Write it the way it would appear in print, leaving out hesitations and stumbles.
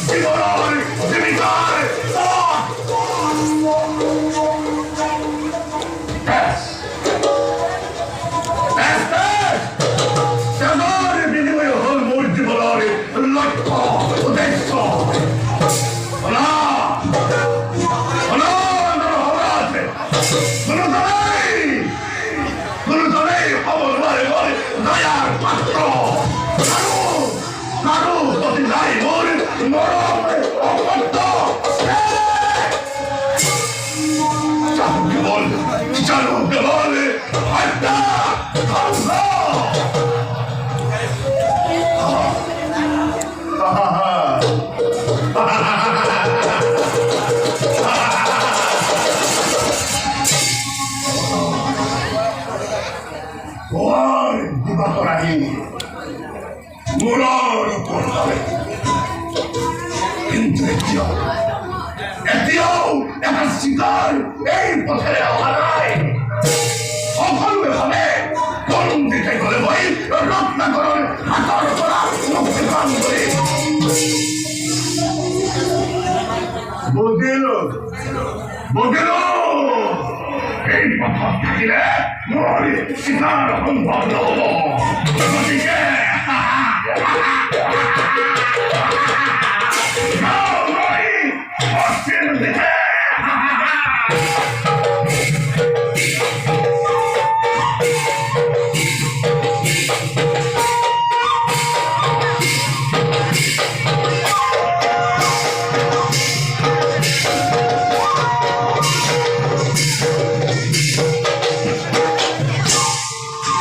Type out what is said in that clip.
জীবন জীবিকার বিনিময় হল মোর জীবনের লক্ষ্য উদ্দেশ্য দয়ার পাত্র কারো প্রতি নাই মোর মরম অপত্য কেবল চালু কেবল হত্যা কিন্তু এতিয়াও এটা শিকার এই পথে হারায় সফলভাবে কোন দিকে গলে বই রত্নাকরণ হাতর করা মুক্তিপ্রাণ করে বুঝিল বুঝিল এই পথ থাকিলে মোর শিকার সম্ভব নহব গতিকে